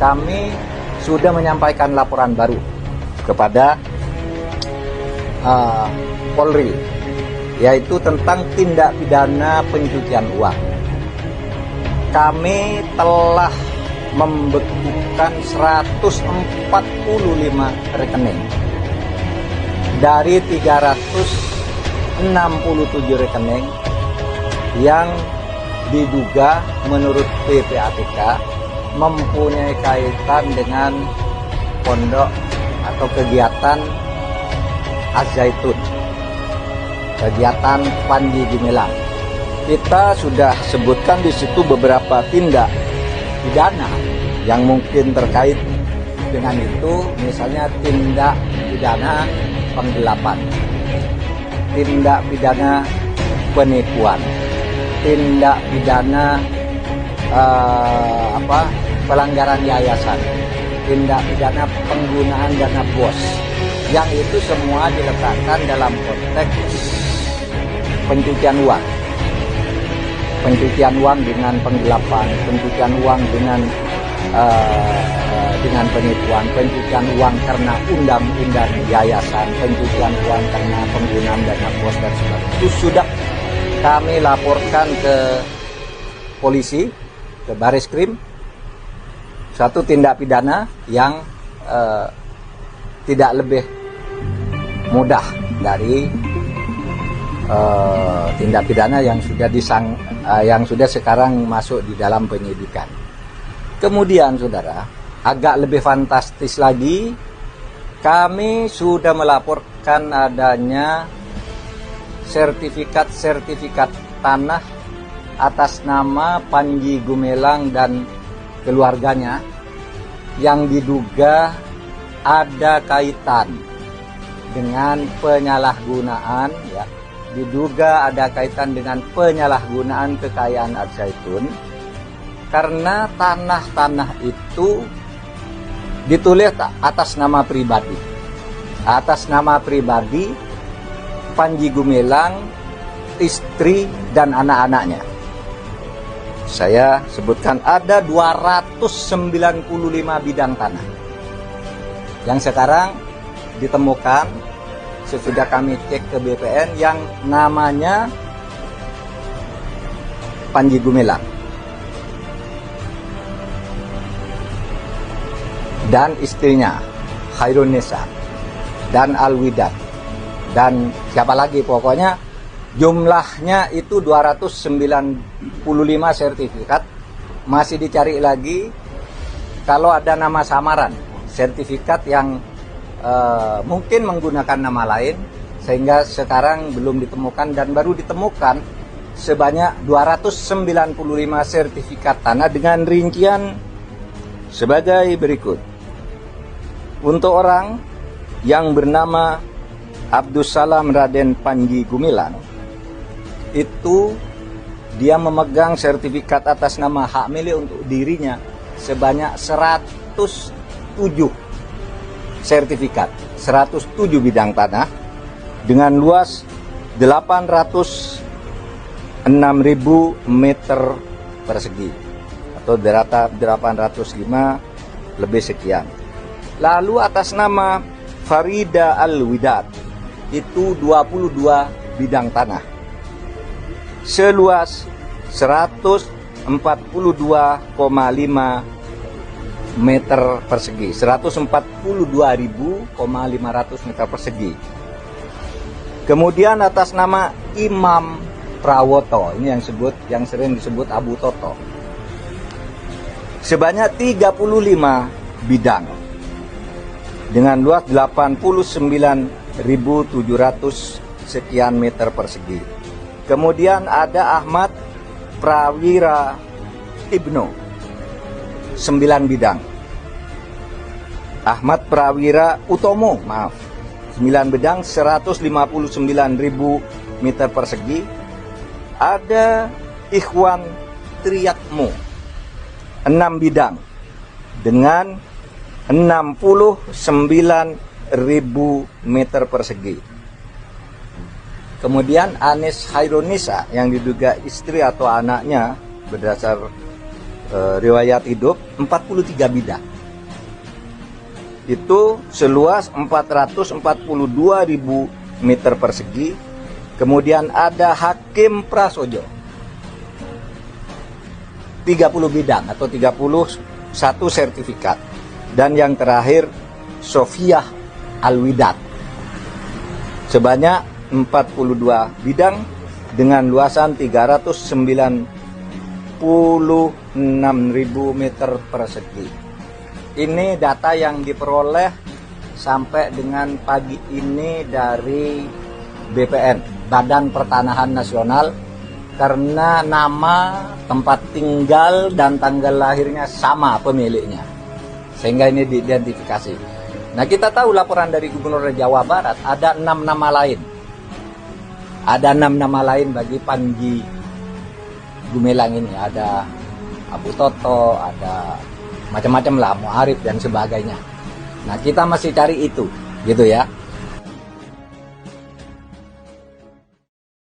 kami sudah menyampaikan laporan baru kepada Polri, yaitu tentang tindak pidana pencucian uang. Kami telah membekukan 145 rekening dari 367 rekening yang diduga menurut PPATK mempunyai kaitan dengan pondok atau kegiatan Az-Zaitun, kegiatan Panji Gumilang. Kita sudah sebutkan di situ beberapa tindak pidana yang mungkin terkait dengan itu, misalnya tindak pidana penggelapan, tindak pidana penipuan, tindak pidana pelanggaran yayasan, tindak pidana penggunaan dana BOS, yang itu semua diletakkan dalam konteks pencucian uang. Pencucian uang dengan penggelapan, pencucian uang dengan penipuan, pencucian uang karena undang-undang yayasan, pencucian uang karena penggunaan dana BOS dan sebagainya. Itu sudah kami laporkan ke polisi, ke Bareskrim, suatu tindak pidana yang tidak lebih mudah dari tindak pidana yang sudah sekarang masuk di dalam penyidikan. Kemudian saudara, agak lebih fantastis lagi, kami sudah melaporkan adanya sertifikat tanah atas nama Panji Gumilang dan keluarganya yang diduga ada kaitan dengan penyalahgunaan, ya, diduga ada kaitan dengan penyalahgunaan kekayaan Az-Zaitun, karena tanah-tanah itu ditulis atas nama pribadi. Atas nama pribadi Panji Gumilang, istri dan anak-anaknya. Saya sebutkan ada 295 bidang tanah yang sekarang ditemukan sesudah kami cek ke BPN yang namanya Panji Gumilang dan istrinya Khairunisa dan Alwidat dan siapa lagi, pokoknya jumlahnya itu 295 sertifikat. Masih dicari lagi kalau ada nama samaran, sertifikat yang mungkin menggunakan nama lain, sehingga sekarang belum ditemukan dan baru ditemukan sebanyak 295 sertifikat tanah dengan rincian sebagai berikut. Untuk orang yang bernama Abdussalam Raden Panji Gumilang, itu dia memegang sertifikat atas nama hak milik untuk dirinya sebanyak 107 sertifikat, 107 bidang tanah dengan luas 806.000 meter persegi atau rata 805 lebih sekian. Lalu atas nama Farida Alwidat itu 22 bidang tanah seluas 142,5 meter persegi, 142.500 meter persegi. Kemudian atas nama Imam Prawoto, ini yang sering disebut Abu Toto, sebanyak 35 bidang dengan luas 89.700 sekian meter persegi. Kemudian ada Ahmad Prawira Ibnu, 9 bidang. Ahmad Prawira Utomo, 9 bidang, 159.000 meter persegi. Ada Ikhwan Triyatmo, 6 bidang dengan 69.000 meter persegi. Kemudian Anis Khairunisa yang diduga istri atau anaknya berdasar riwayat hidup 43 bidang itu seluas 442.000 meter persegi. Kemudian ada Hakim Prasojo 30 bidang atau 31 sertifikat. Dan yang terakhir Sofiah Alwidat sebanyak 42 bidang dengan luasan 396.000 meter persegi. Ini data yang diperoleh sampai dengan pagi ini dari BPN, Badan Pertanahan Nasional, karena nama, tempat tinggal, dan tanggal lahirnya sama pemiliknya. Sehingga ini diidentifikasi. Nah, kita tahu laporan dari Gubernur Jawa Barat ada 6 nama lain. Ada 6 nama lain bagi Panji Gumilang ini. Ada Abu Toto, ada macam-macam lah, Muarif dan sebagainya. Nah, kita masih cari itu, gitu ya.